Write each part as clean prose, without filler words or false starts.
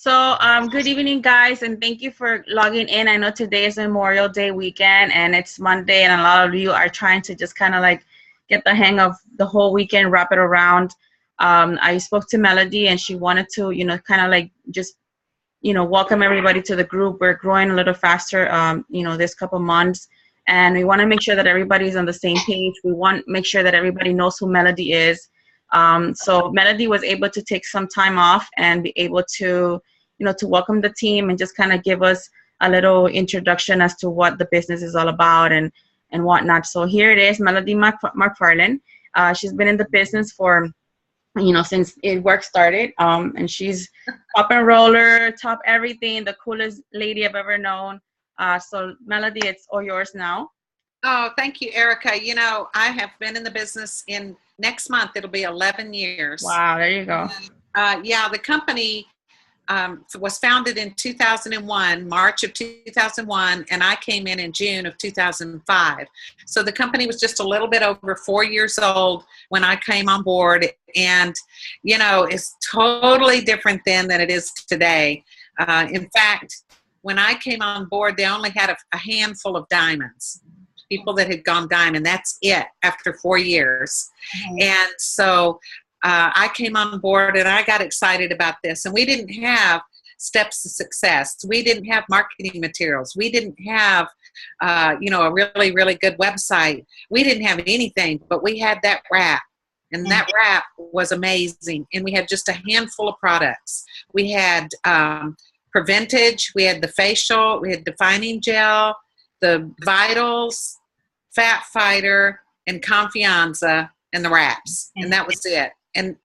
Good evening, guys, and thank you for logging in. I know today is Memorial Day weekend, and it's Monday, and a lot of you are trying to just kind of like get the hang of the whole weekend, wrap it around. I spoke to Melody, and she wanted to, kind of like just, welcome everybody to the group. We're growing a little faster, this couple months, and we want to make sure that everybody's on the same page. We want to make sure that everybody knows who Melody is. So Melody was able to take some time off and be able to, to welcome the team and just kind of give us a little introduction as to what the business is all about and whatnot. So here it is, Melody McFarlane. She's been in the business for, since work started, and she's up and roller, top everything, the coolest lady I've ever known. So Melody, it's all yours now. Oh, thank you, Erica. I have been in the business next month. It'll be 11 years. Wow, there you go. The company was founded in 2001, March of 2001, and I came in June of 2005. So the company was just a little bit over 4 years old when I came on board, and, it's totally different then than it is today. In fact, when I came on board, they only had a handful of diamonds. People that had gone diamond. That's it after 4 years. Mm-hmm. And so I came on board and I got excited about this. And we didn't have steps to success. We didn't have marketing materials. We didn't have, a really, really good website. We didn't have anything, but we had that wrap. And that wrap was amazing. And we had just a handful of products. We had Preventage. We had the facial. We had defining gel, the Vitals, Fat Fighter, and Confianza, and the wraps, and that was it. And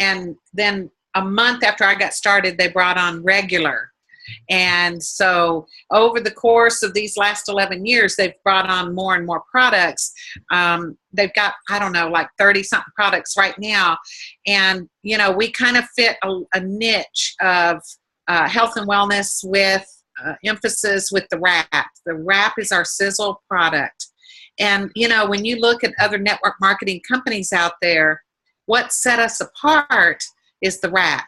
then a month after I got started, they brought on regular. And so over the course of these last 11 years, they've brought on more and more products. They've got, like 30-something products right now. And, we kind of fit a niche of health and wellness with emphasis with the wrap. The wrap is our sizzle product. And, when you look at other network marketing companies out there, what set us apart is the wrap.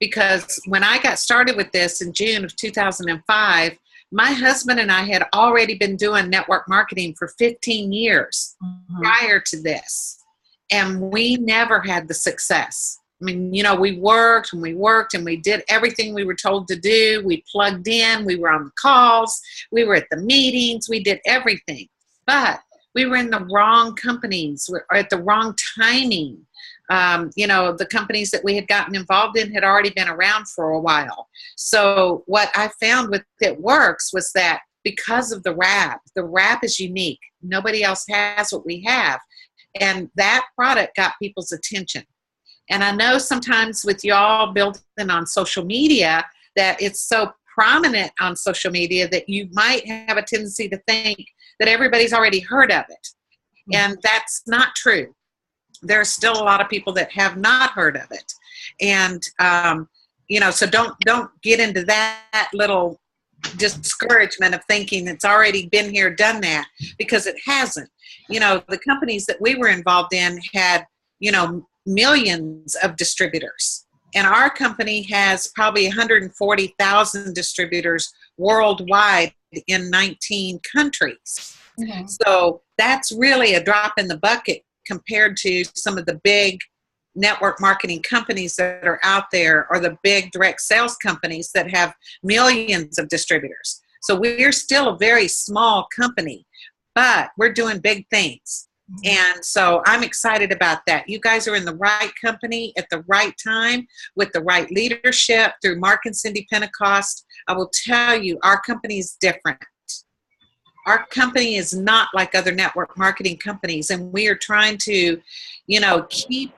Because when I got started with this in June of 2005, my husband and I had already been doing network marketing for 15 years prior to this. And we never had the success. I mean, we worked and we did everything we were told to do. We plugged in, we were on the calls, we were at the meetings, we did everything. But we were in the wrong companies or at the wrong timing. The companies that we had gotten involved in had already been around for a while. So what I found with It Works was that because of the wrap is unique. Nobody else has what we have. And that product got people's attention. And I know sometimes with y'all building on social media that it's so prominent on social media that you might have a tendency to think that everybody's already heard of it. And that's not true. There are still a lot of people that have not heard of it. And, so don't get into that little discouragement of thinking it's already been here, done that, because it hasn't. The companies that we were involved in had, millions of distributors. And our company has probably 140,000 distributors worldwide in 19 countries. Mm-hmm. So that's really a drop in the bucket compared to some of the big network marketing companies that are out there, or the big direct sales companies that have millions of distributors. So we're still a very small company, but we're doing big things. And so I'm excited about that. You guys are in the right company at the right time with the right leadership through Mark and Cindy Pentecost. I will tell you, our company is different. Our company is not like other network marketing companies, and we are trying to, keep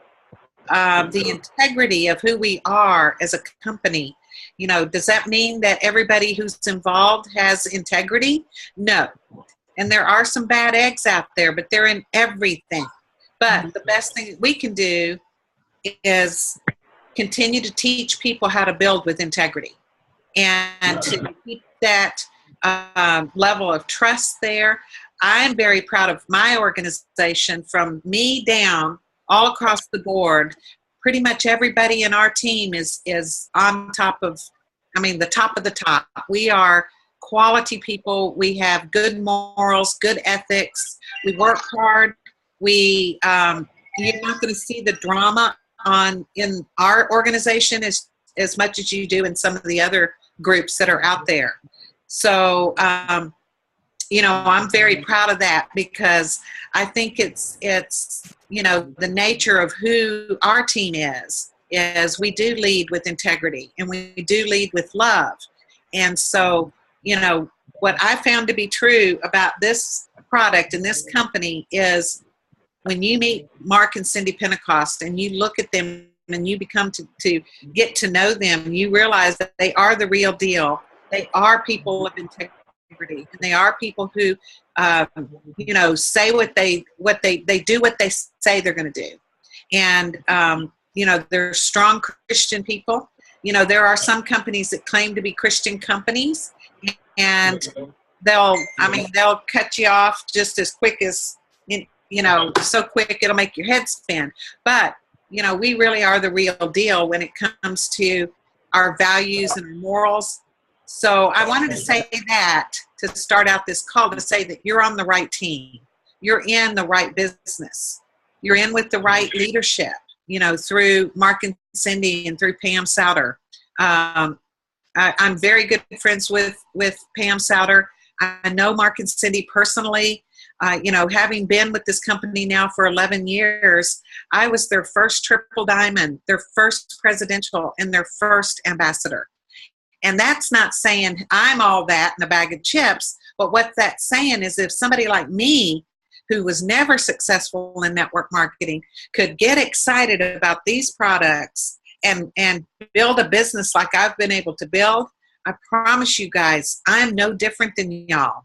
the integrity of who we are as a company. Does that mean that everybody who's involved has integrity? No. And there are some bad eggs out there, but they're in everything. But the best thing we can do is continue to teach people how to build with integrity and to keep that level of trust there. I'm very proud of my organization, from me down, all across the board. Pretty much everybody in our team is on top of I mean, the top of the top. We are quality people. We have good morals, good ethics. We work hard. We, you're not going to see the drama in our organization as much as you do in some of the other groups that are out there. So, you know, I'm very proud of that, because I think it's, you know, the nature of who our team is we do lead with integrity, and we do lead with love. And so, you know, what I found to be true about this product and this company is, when you meet Mark and Cindy Pentecost and you look at them and you become to get to know them, you realize that they are the real deal. They are people of integrity, and they are people who, you know, say they do what they say they're going to do. And, you know, they're strong Christian people. You know, there are some companies that claim to be Christian companies, and they'll cut you off just as quick as, you know, so quick it'll make your head spin. But, you know, we really are the real deal when it comes to our values and our morals. So I wanted to say that to start out this call, to say that you're on the right team. You're in the right business. You're in with the right leadership, you know, through Mark and Cindy and through Pam Souter. I'm very good friends with Pam Souter. I know Mark and Cindy personally. You know, having been with this company now for 11 years, I was their first triple diamond, their first presidential, and their first ambassador. And that's not saying I'm all that in a bag of chips, but what that's saying is, if somebody like me, who was never successful in network marketing, could get excited about these products and build a business like I've been able to build, I promise you guys, I'm no different than y'all.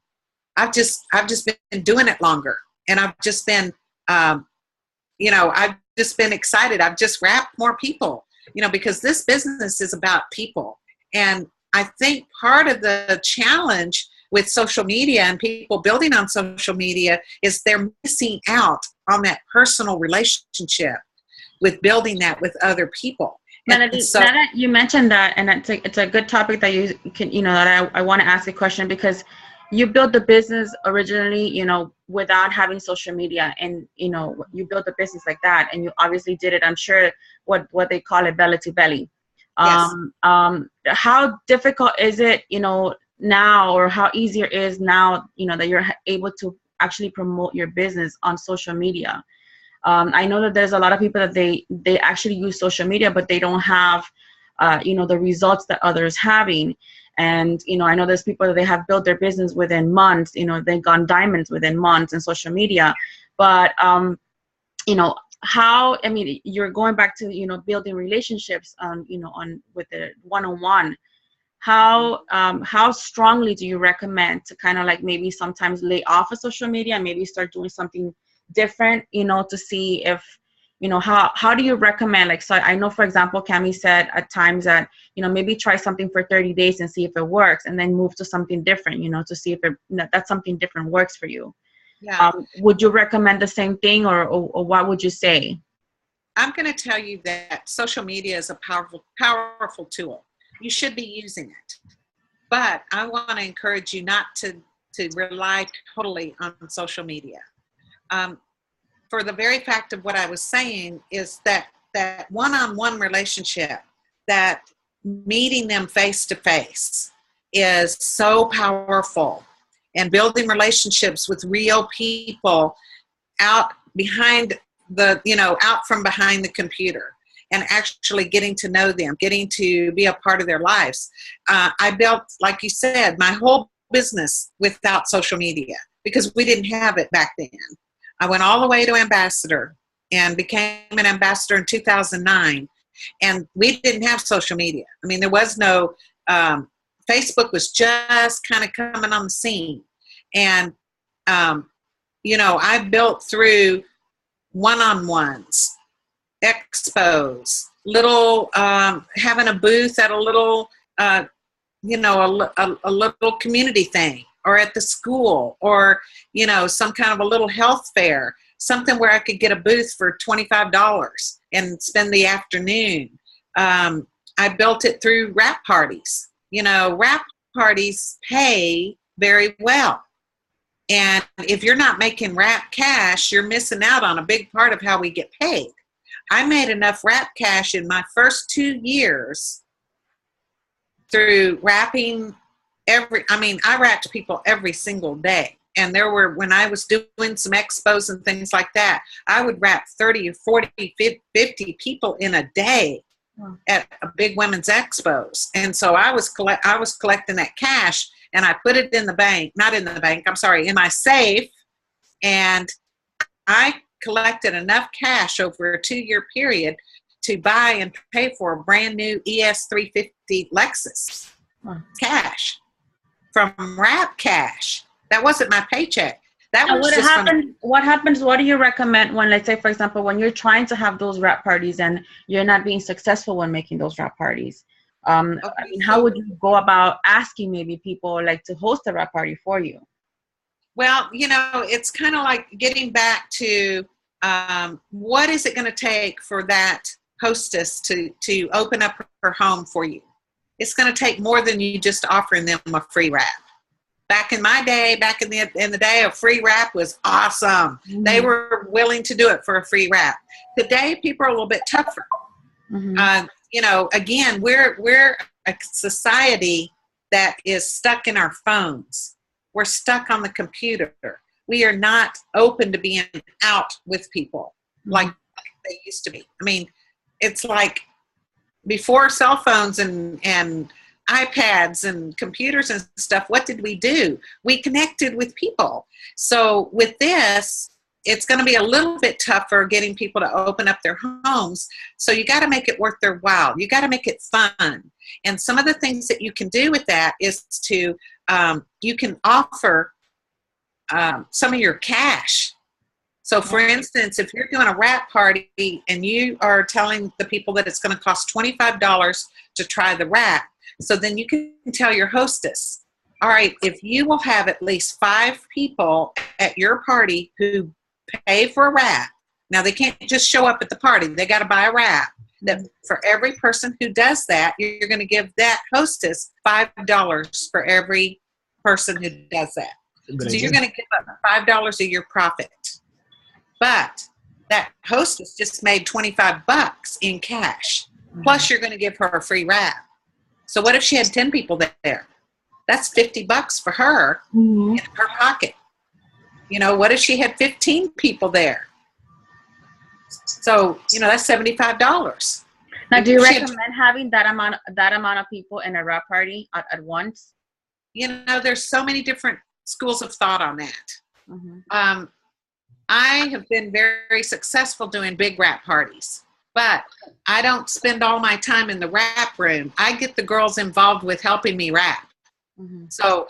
I've just been doing it longer, and I've just been, you know, I've just been excited. I've just wrapped more people, you know, because this business is about people. And I think part of the challenge with social media and people building on social media is they're missing out on that personal relationship with building that with other people. Melody, so, now that you mentioned that, and it's a good topic that you can, you know, that I want to ask a question, because you built the business originally, you know, without having social media, and, you know, you built a business like that, and you obviously did it, I'm sure, what they call it, belly to belly. yes. How difficult is it, you know, now, or how easier is now, you know, that you're able to actually promote your business on social media? I know that there's a lot of people that they actually use social media, but they don't have, you know, the results that others having. And, you know, I know there's people that they have built their business within months, you know, they've gone diamonds within months in social media. But, you know, I mean, you're going back to, you know, building relationships, you know, with the one-on-one. How strongly do you recommend to kind of like maybe sometimes lay off of social media and maybe start doing something different, you know, to see if, you know, how do you recommend, like, so I know, for example, Cami said at times that, you know, maybe try something for 30 days and see if it works, and then move to something different, you know, to see if that something different works for you. Yeah. Would you recommend the same thing, or what would you say? I'm going to tell you that social media is a powerful tool. You should be using it. But I want to encourage you not to rely totally on social media. For the very fact of what I was saying is that one-on-one relationship, that meeting them face to face, is so powerful. And building relationships with real people out from behind the computer, and actually getting to know them, getting to be a part of their lives. I built, like you said, my whole business without social media, because we didn't have it back then. I went all the way to ambassador and became an ambassador in 2009. And we didn't have social media. I mean, there was no, Facebook was just kind of coming on the scene. And, you know, I built through one-on-ones, expos, little, having a booth at a little, you know, a little community thing, or at the school, or, you know, some kind of a little health fair, something where I could get a booth for $25 and spend the afternoon. I built it through wrap parties. wrap parties pay very well. And if you're not making wrap cash, you're missing out on a big part of how we get paid. I made enough wrap cash in my first 2 years through wrapping I wrapped people every single day. And when I was doing some expos and things like that, I would wrap 30 or 40, 50 people in a day at a big women's expos. And so I was collecting that cash, and I put it in my safe. And I collected enough cash over a 2-year period to buy and pay for a brand new ES350 Lexus cash from wrap cash. That wasn't my paycheck. What do you recommend when, let's say, for example, when you're trying to have those wrap parties and you're not being successful when making those wrap parties? How would you go about asking maybe people like to host a wrap party for you? Well, it's kind of like getting back to what is it going to take for that hostess to open up her home for you? It's going to take more than you just offering them a free wrap. Back in my day, in the day, a free wrap was awesome. Mm-hmm. They were willing to do it for a free wrap. Today, people are a little bit tougher. Mm-hmm. Again, we're a society that is stuck in our phones. We're stuck on the computer. We are not open to being out with people like they used to be. I mean, it's like before cell phones and iPads and computers and stuff, what did we do? We connected with people. So with this, it's going to be a little bit tougher getting people to open up their homes. So you got to make it worth their while. You got to make it fun. And some of the things that you can do with that is to, you can offer some of your cash. So for instance, if you're doing a wrap party and you are telling the people that it's going to cost $25 to try the wrap, so then you can tell your hostess, all right, if you will have at least 5 people at your party who pay for a wrap. Now, they can't just show up at the party. They got to buy a wrap. That for every person who does that, you're going to give that hostess $5 for every person who does that. So you're going to give up $5 of your profit. But that hostess just made $25 in cash. Plus, you're going to give her a free wrap. So what if she had 10 people there? That's $50 for her in her pocket. What if she had 15 people there? So, that's $75. Now, do you recommend having that amount of people in a wrap party at once? There's so many different schools of thought on that. Mm-hmm. I have been very successful doing big wrap parties. But I don't spend all my time in the wrap room. I get the girls involved with helping me wrap. Mm-hmm. So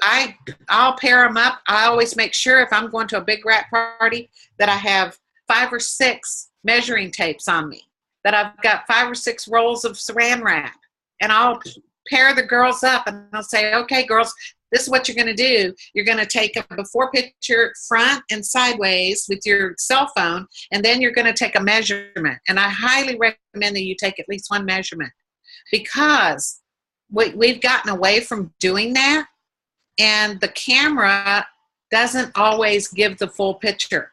I'll pair them up. I always make sure if I'm going to a big wrap party that I have 5 or 6 measuring tapes on me, that I've got 5 or 6 rolls of saran wrap. And I'll pair the girls up and I'll say, okay, girls, this is what you're going to do. You're going to take a before picture front and sideways with your cell phone, and then you're going to take a measurement. And I highly recommend that you take at least one measurement, because we've gotten away from doing that, and the camera doesn't always give the full picture,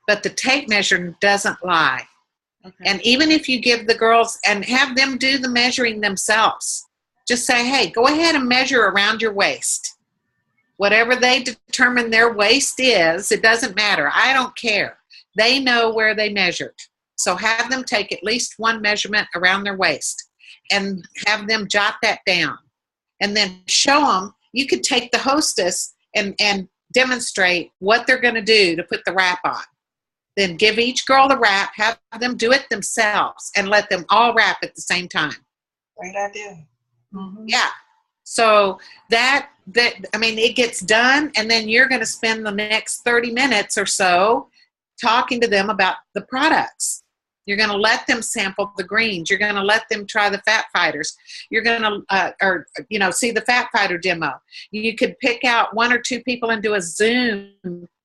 but the tape measure doesn't lie. Okay. And even if you give the girls and have them do the measuring themselves, just say, hey, go ahead and measure around your waist. Whatever they determine their waist is, it doesn't matter. I don't care. They know where they measured. So have them take at least one measurement around their waist and have them jot that down. And then show them. You could take the hostess and demonstrate what they're going to do to put the wrap on. Then give each girl the wrap, have them do it themselves, and let them all wrap at the same time. Great idea. Mm-hmm. Yeah. So it gets done, and then you're going to spend the next 30 minutes or so talking to them about the products. You're going to let them sample the greens. You're going to let them try the fat fighters. You're going to, see the fat fighter demo. You could pick out 1 or 2 people and do a Zoom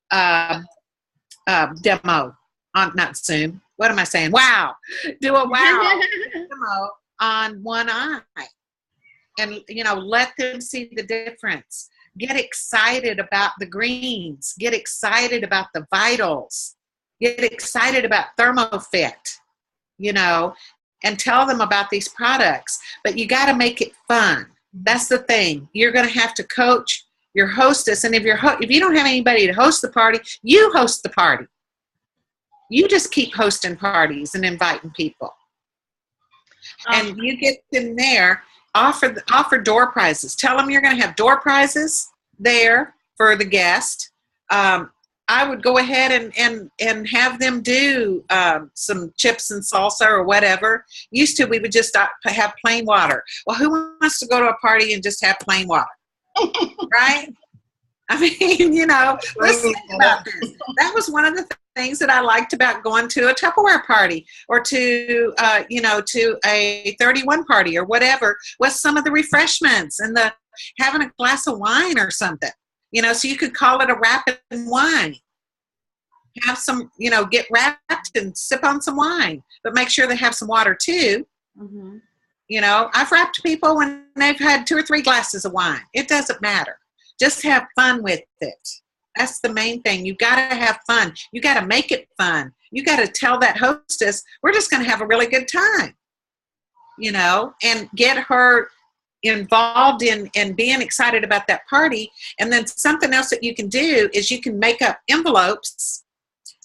demo on, not Zoom. What am I saying? Wow. Do a wow demo on one eye. and, let them see the difference. Get excited about the greens. Get excited about the vitals. Get excited about ThermoFit, and tell them about these products. But you got to make it fun. That's the thing. You're going to have to coach your hostess. And if you don't have anybody to host the party, you host the party. You just keep hosting parties and inviting people. And you get them there. Offer door prizes. Tell them you're going to have door prizes there for the guest. I would go ahead and have them do some chips and salsa or whatever. Used to, we would just have plain water. Well, who wants to go to a party and just have plain water? Right? I mean, let's think about this. That was one of the things that I liked about going to a Tupperware party or to a 31 party or whatever, was some of the refreshments and having a glass of wine or something, so you could call it a rapid wine. Have some, get wrapped and sip on some wine, but make sure they have some water too. Mm-hmm. I've wrapped people when they've had 2 or 3 glasses of wine. It doesn't matter. Just have fun with it. That's the main thing. You got to have fun. You got to make it fun. You got to tell that hostess, we're just going to have a really good time, and get her involved in being excited about that party. And then something else that you can do is you can make up envelopes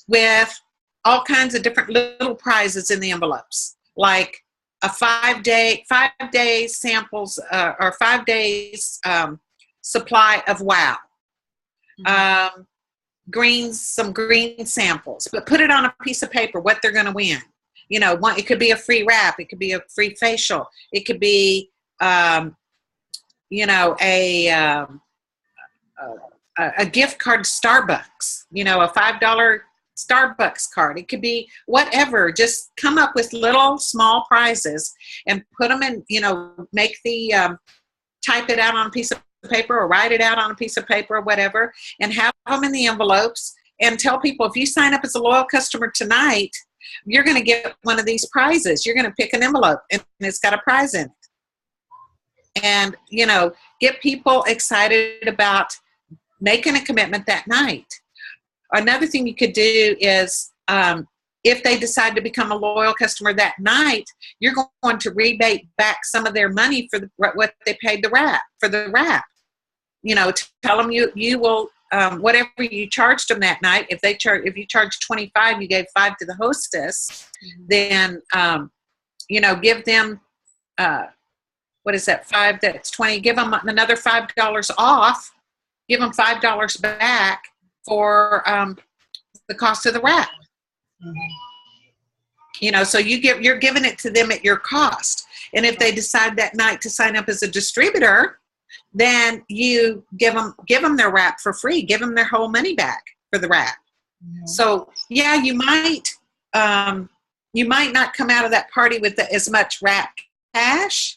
with all kinds of different little prizes in the envelopes, like a 5 days samples or 5 days supply of wow. Some green samples, but put it on a piece of paper what they're going to win. It could be a free wrap, it could be a free facial, it could be a gift card to Starbucks, a $5 Starbucks card. It could be whatever. Just come up with little small prizes and put them in, make the type it out on a piece of paper or write it out on a piece of paper or whatever, and have them in the envelopes, and tell people, if you sign up as a loyal customer tonight, you're going to get one of these prizes. You're going to pick an envelope and it's got a prize in it. And, get people excited about making a commitment that night. Another thing you could do is, if they decide to become a loyal customer that night, you're going to rebate back some of their money for what they paid for the wrap. Tell them you will, whatever you charged them that night. If you charged $25, you gave $5 to the hostess. Then, give them, what is that? 5? That's 20. Give them another $5 off. Give them $5 back for the cost of the wrap. Mm-hmm. So you're giving it to them at your cost. And if they decide that night to sign up as a distributor, then you give them their wrap for free. Give them their whole money back for the wrap. Mm-hmm. So yeah, you might not come out of that party with as much wrap cash,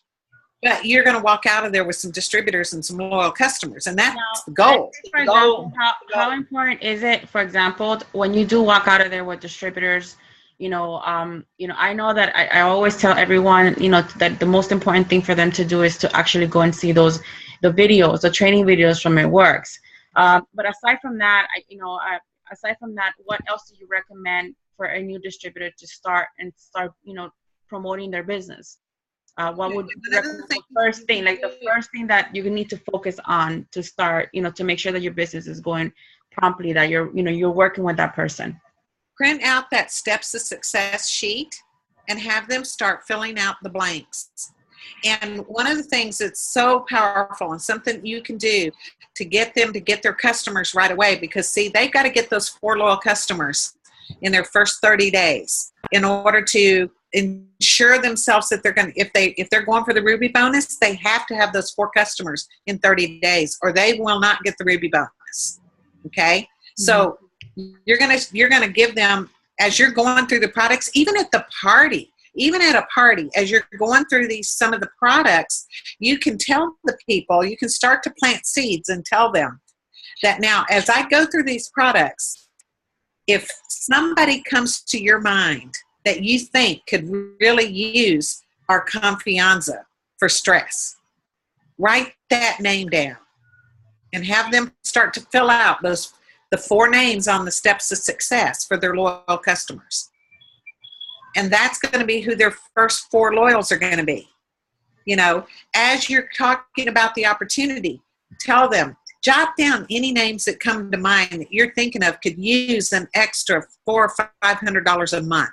but you're going to walk out of there with some distributors and some loyal customers, and that's the goal. For example, how important is it, for example, when you do walk out of there with distributors, I know that I always tell everyone, that the most important thing for them to do is to actually go and see the videos, the training videos from It Works. But aside from that, what else do you recommend for a new distributor to start, promoting their business? What would you recommend the first thing that you need to focus on to start, to make sure that your business is going promptly, that you're working with that person? Print out that steps of success sheet and have them start filling out the blanks. And one of the things that's so powerful and something you can do to get them to get their customers right away, because see, they've got to get those 4 loyal customers in their first 30 days in order to ensure themselves that they're going to, if they're going for the Ruby bonus, they have to have those 4 customers in 30 days or they will not get the Ruby bonus. Okay. Mm-hmm. So you're going to give them, as you're going through the products, even at a party, as you're going through some of the products, you can tell the people, you can start to plant seeds and tell them that now, as I go through these products, if somebody comes to your mind that you think could really use our Confianza for stress, write that name down and have them start to fill out the 4 names on the steps of success for their loyal customers. And that's going to be who their first 4 loyals are going to be. You know, as you're talking about the opportunity, tell them, jot down any names that come to mind that you're thinking of could use an extra $400 or $500 a month.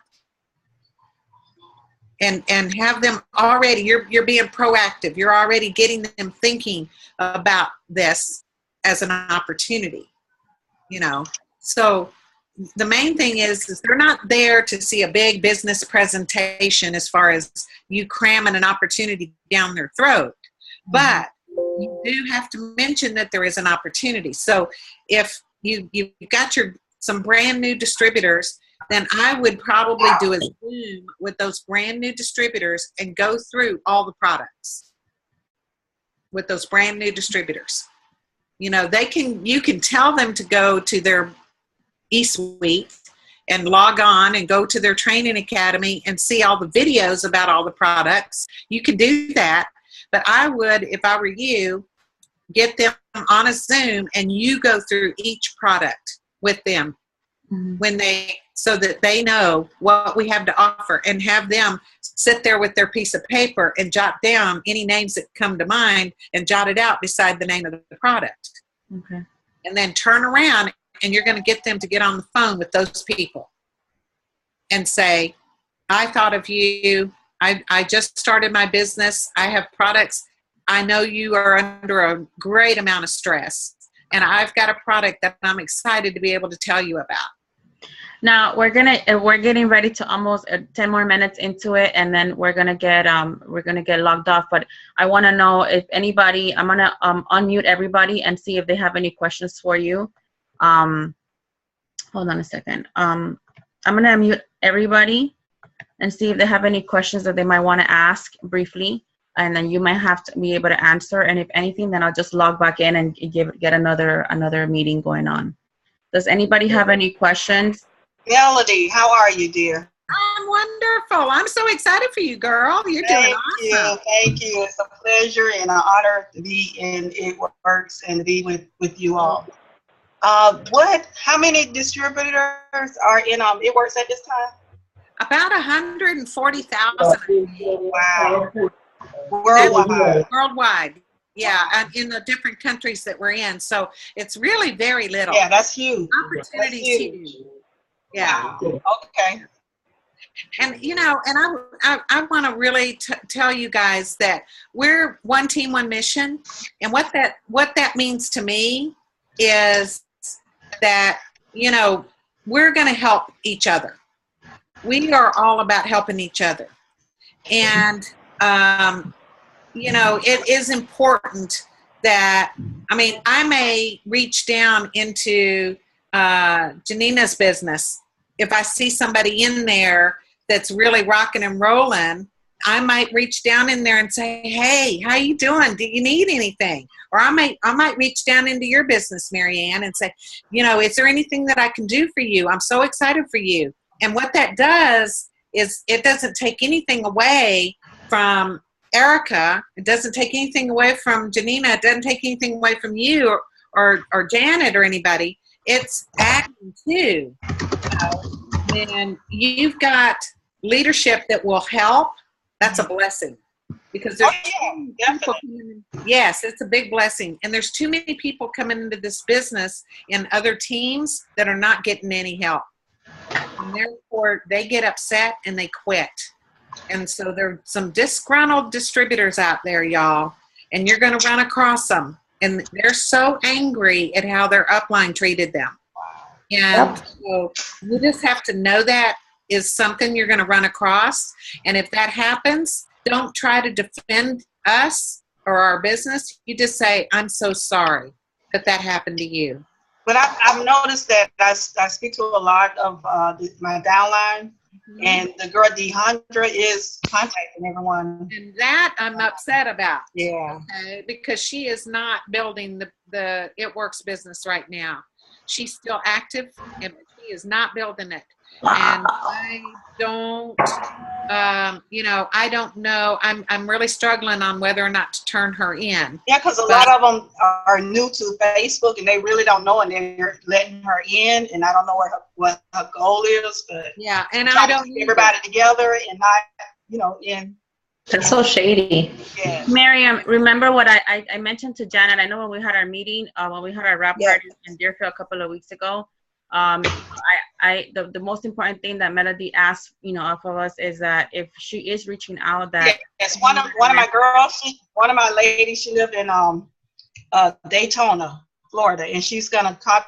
And have them already, you're being proactive. You're already getting them thinking about this as an opportunity, you know. So the main thing is they're not there to see a big business presentation as far as you cramming an opportunity down their throat. But you do have to mention that there is an opportunity. So if you've got some brand new distributors, then I would probably do a Zoom with those brand new distributors and go through all the products with those brand new distributors. You know, you can tell them to go to their eSuite and log on and go to their training academy and see all the videos about all the products. You can do that. But I would, if I were you, get them on a Zoom and you go through each product with them so that they know what we have to offer, and have them sit there with their piece of paper and jot down any names that come to mind and jot it out beside the name of the product. Okay. And then turn around and you're going to get them to get on the phone with those people and say, I thought of you. I just started my business. I have products. I know you are under a great amount of stress, and I've got a product that I'm excited to be able to tell you about. Now we're getting ready to almost 10 more minutes into it, and then we're gonna get logged off. But I want to know if anybody. I'm gonna unmute everybody and see if they have any questions for you. Hold on a second. I'm gonna unmute everybody and see if they have any questions that they might want to ask briefly, and then you might have to be able to answer. And if anything, then I'll just log back in and get another meeting going on. Does anybody have any questions? Melody, how are you, dear? I'm wonderful. I'm so excited for you, girl. You're doing awesome. Thank you. It's a pleasure and an honor to be in It Works and to be with you all. How many distributors are in It Works at this time? About 140,000. Wow. Worldwide. Yeah, and in the different countries that we're in. So it's really very little. Yeah, that's huge. Opportunities huge. Yeah. Wow. Okay. And, you know, and I want to really tell you guys that we're one team, one mission. And what that means to me is that, you know, we're going to help each other. We are all about helping each other. And, you know, it is important that, I mean, I may reach down into Janina's business. If I see somebody in there that's really rocking and rolling, I might reach down in there and say, hey, how you doing? Do you need anything? Or I might reach down into your business, Marianne, and say, you know, is there anything that I can do for you? I'm so excited for you. And what that does is it doesn't take anything away from Erica. It doesn't take anything away from Janina. It doesn't take anything away from you or Janet or anybody. It's adding to. And you've got leadership that will help. That's a blessing. Because there's yes, it's a big blessing. And there's too many people coming into this business in other teams that are not getting any help. And therefore, they get upset and they quit. And so there are some disgruntled distributors out there, y'all, and you're going to run across them. And they're so angry at how their upline treated them. And so you just have to know that is something you're going to run across. And if that happens, don't try to defend us or our business. You just say, I'm so sorry that happened to you. But I've noticed that I speak to a lot of my downline, and the girl DeHondra is contacting everyone. And that I'm upset about. Yeah. Okay? Because she is not building the It Works business right now. She's still active, and she is not building it. And I don't, I don't know. I'm really struggling on whether or not to turn her in. Yeah, because a lot of them are new to Facebook and they really don't know, and they're letting her in, and I don't know what her goal is. But yeah, and I don't keep everybody together and not, in. That's so shady. Yeah. Miriam, remember what I mentioned to Janet? I know when we had our meeting, when we had our rap party in Deerfield a couple of weeks ago, the most important thing that Melody asked, of us is that if she is reaching out, that yes, one of my girls, one of my ladies, she live in Daytona, Florida, and she's gonna take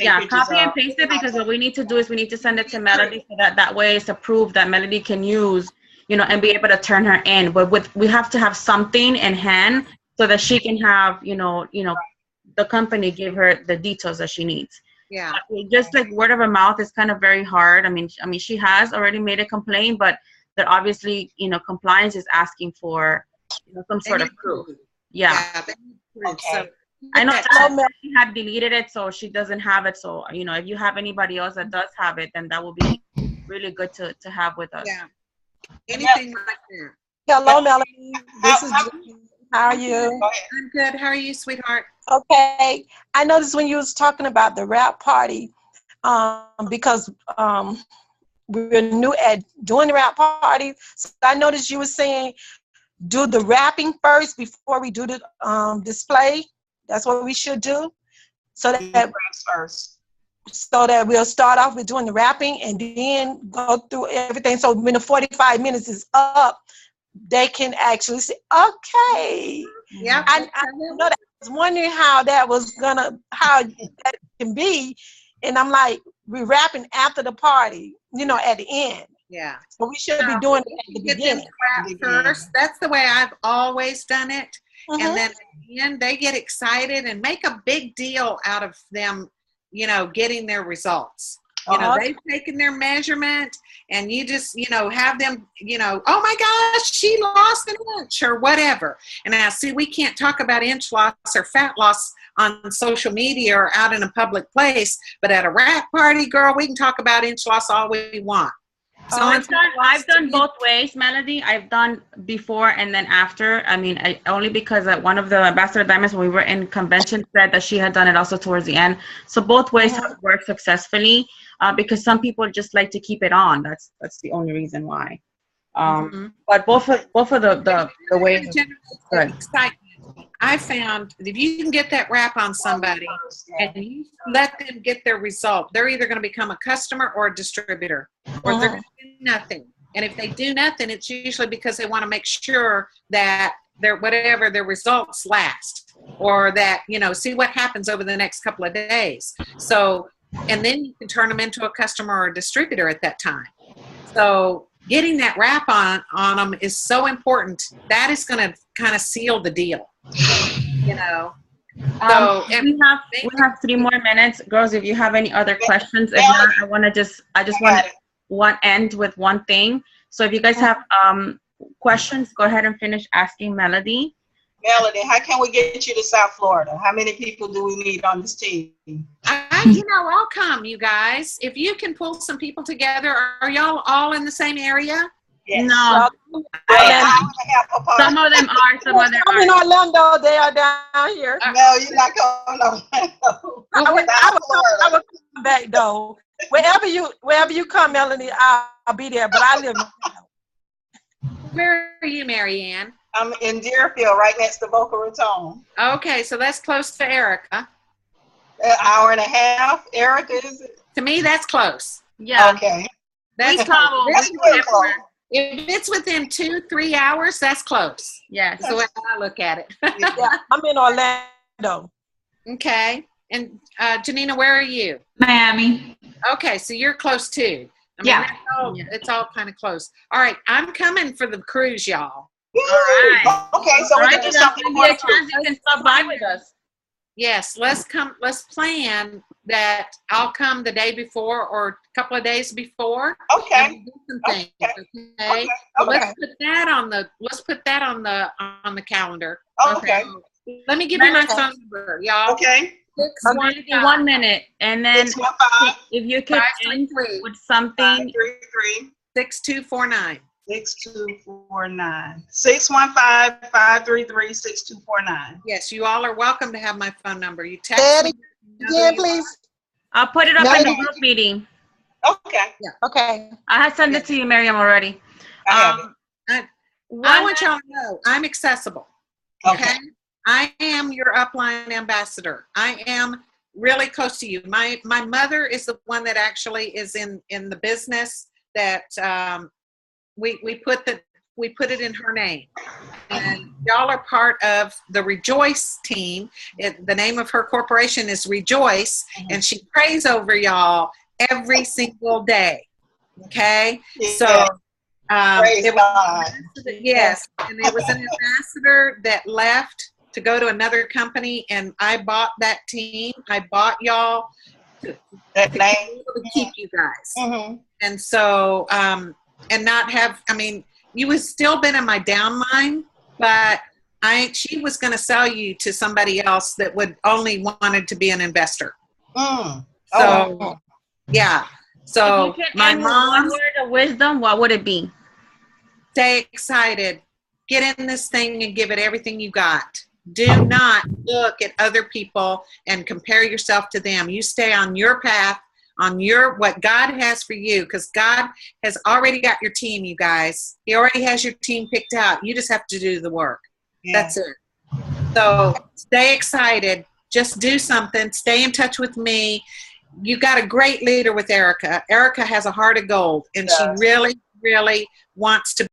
pictures copy and paste it, because what we need to do is we need to send it to Melody so that way it's a proof that Melody can use, and be able to turn her in. But we have to have something in hand so that she can have, the company give her the details that she needs. Yeah. Just like word of mouth is kind of very hard. I mean, she has already made a complaint, but that obviously, compliance is asking for some sort of proof. Yeah. Okay. So, I know she had deleted it, so she doesn't have it. So, if you have anybody else that does have it, then that will be really good to have with us. yeah. Anything like that. Hello, Melanie. This is Judy. How are you? I'm good. How are you, sweetheart? Okay. I noticed when you was talking about the rap party, because we're new at doing the rap party. So I noticed you were saying do the rapping first before we do the display. That's what we should do. So that we'll start off with doing the rapping and then go through everything. So when the 45 minutes is up, they can actually say, okay. Yeah. I know that. I was wondering how that can be. And I'm like, we're rapping after the party, at the end. Yeah. So we should be doing it at the beginning. First. That's the way I've always done it. Mm-hmm. And then at the end, they get excited and make a big deal out of them, getting their results. They've taken their measurement, and you just, have them, oh my gosh, she lost an inch or whatever. And now, see, we can't talk about inch loss or fat loss on social media or out in a public place, but at a rap party, girl, we can talk about inch loss all we want. So I've done both ways, Melody. I've done before and then after. I mean, only because one of the Ambassador Diamonds, when we were in convention, said that she had done it also towards the end. So both ways have worked successfully, because some people just like to keep it on. That's the only reason why. But both of the ways. Good. I found if you can get that rap on somebody and you let them get their result, they're either going to become a customer or a distributor, or they're going to do nothing. And if they do nothing, it's usually because they want to make sure that their results last, or that, see what happens over the next couple of days. So, and then you can turn them into a customer or a distributor at that time. So getting that wrap on them is so important. That is going to kind of seal the deal. So we have 3 more minutes, girls. If you have any other questions, if not, I just want to end with one thing. So if you guys have questions, go ahead and finish asking Melody. Melody, how can we get you to South Florida? How many people do we need on this team? I'll come, you guys. If you can pull some people together, are y'all all in the same area? Yes. No. Some of them are, some of them I'm in Orlando. They are down here. No, you're not going to Orlando. I will come back though. Wherever you come, Melanie, I'll be there. But I live in Orlando. Where are you, Marianne? I'm in Deerfield, right next to Boca Raton. Okay, so that's close to Erica. An hour and a half. Erica, is it? To me, that's close. Yeah. Okay. That's probably close. If it's within 2-3 hours, that's close. Yes. That's the way I look at it. Yeah, I'm in Orlando. Okay. And Janina, where are you? Miami. Okay, so you're close too. Yeah. It's all kind of close. All right, I'm coming for the cruise, y'all. All right. Okay, so we can do something more. You can stop by with us. Yes, let's plan that. I'll come the day before or a couple of days before. Okay. And do some things, okay? So let's put that on the calendar. Okay. Let me give you my phone number, y'all. Okay. 615 1 minute, and then 615 if you could end 533 with something. 533 6249. 6249. 615-533-6249. Yes, you all are welcome to have my phone number. You Say text it me. again, please. I'll put it up in the Melody. group meeting. Okay, Okay. I had sent it to you, Miriam, already. I have it. I One- want y'all to know I'm accessible. Okay. I am your upline ambassador. I am really close to you. My mother is the one that actually is in the business that we put it in her name. And y'all are part of the Rejoice team. The name of her corporation is Rejoice, and she prays over y'all every single day. Okay? So Praise it was, God. yes, and it was an ambassador that left to go to another company, and I bought that team. I bought y'all That to name. keep you guys. Mm-hmm. And so, and not have, I mean, you would still been in my downline, but she was going to sell you to somebody else that would only wanted to be an investor. Mm. So, yeah. So if you could my end with one mom's word of wisdom, what would it be? stay excited, get in this thing and give it everything you got. Do not look at other people and compare yourself to them. You stay on your path, on what God has for you, because God has already got your team, you guys. He already has your team picked out. You just have to do the work. Yeah. That's it. So stay excited. Just do something. Stay in touch with me. You got a great leader with Erica. Erica has a heart of gold, and she really, really wants to